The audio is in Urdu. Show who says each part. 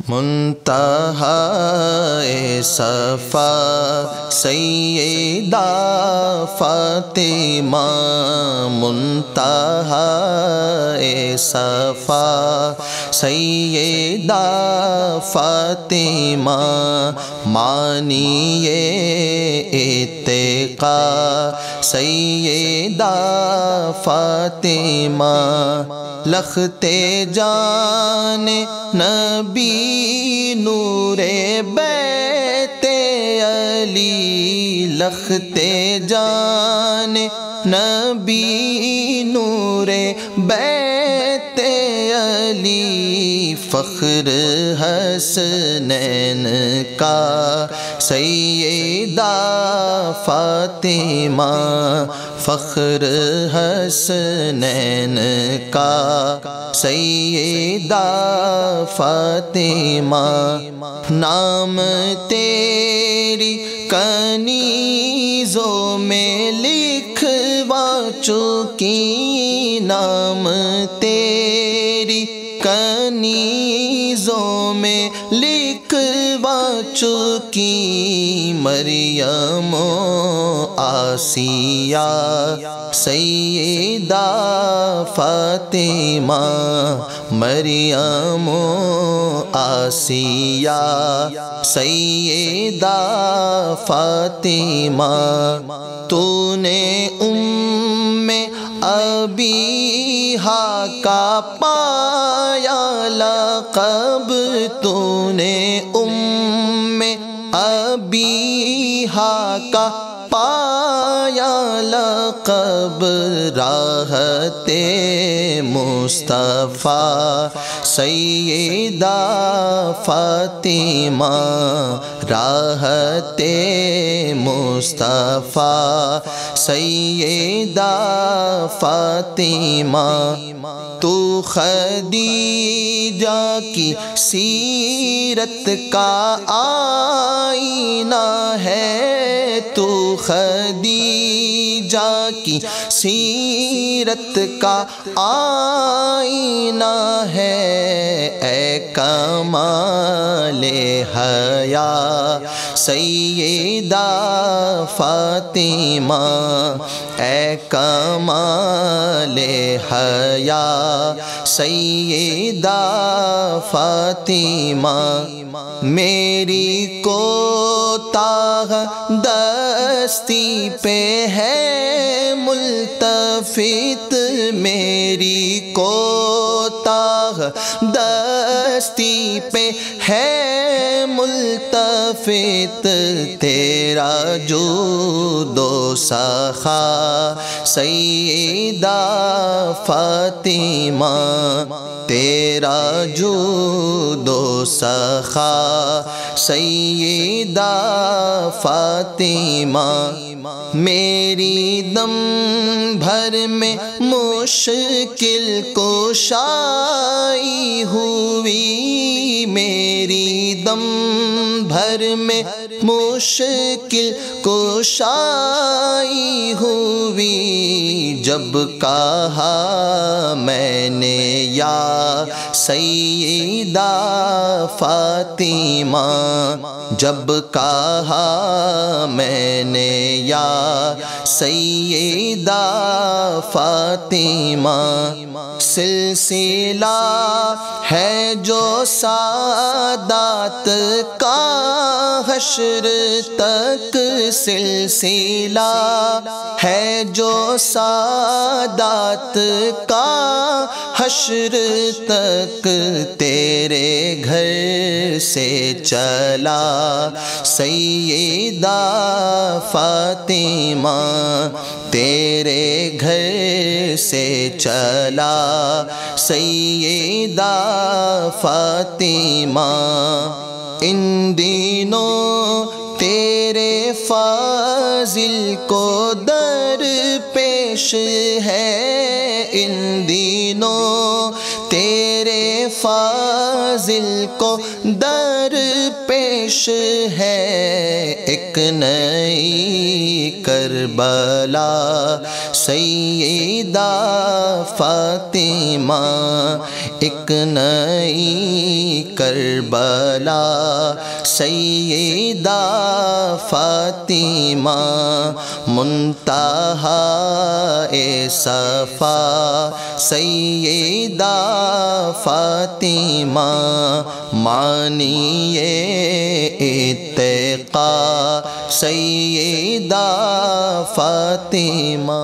Speaker 1: منتہائے صفا سیدہ فاطمہ، منتہائے صفا سیدہ فاطمہ، معنی اتقا سیدہ فاطمہ، لخت جان نبی نور بیت علی، لخت جان نبی نور بیت علی، فخر حسنین کا سیدہ فاطمہ، فخر حسنین کا سیدہ فاطمہ، نام تیری کنیزوں میں لکھوا چکی، نام تیری کنیزوں میں لکھوا چکی، مریم و آسیہ سیدہ فاطمہ، مریم و آسیہ سیدہ فاطمہ، تو نے ابیہا کا پایا لقب، تو نے ابیہا کا پایا لقب، راحت مصطفیٰ سیدہ فاطمہ، راحت مصطفیٰ سیدہ فاطمہ، تو خدیجہ کی سیرت کا آئینہ ہے، تو خدیجہ کی سیرت کا آئینہ ہے، اے کمال حیا سیدہ فاطمہ، اے کمال حیا سیدہ فاطمہ، میری کوتاہ دستی پہ ہے ملتفت، میری کوتاہ دستی پہ ہے ملتفت، تیرا جود و سخا سیدہ فاطمہ، تیرا جود و سخا سیدہ فاطمہ، میری دم بھر میں مشکل کشائی ہوئی، میری دم بھر میں مشکل کشائی ہوئی، جب کہا میں نے یا سیدہ فاطمہ، جب کہا میں نے یا سیدہ فاطمہ، سلسلہ ہے جو سادات کا حشر تک، سلسلہ ہے جو سادات کا حشر تک، تیرے گھر سے چلا سیدہ فاطمہ، تیرے گھر سے چلا سیدہ فاطمہ، ان دنوں تیرے فاضل کو در پیش ہے، ان دنوں تیرے فاضل کو در پیش ہے، ایک نئی کربلا سیدہ فاطمہ، ایک نئی کربلا سیدہ فاطمہ، منتہا صفا سیدہ فاطمہ، معنی اتقا سیدہ فاطمہ۔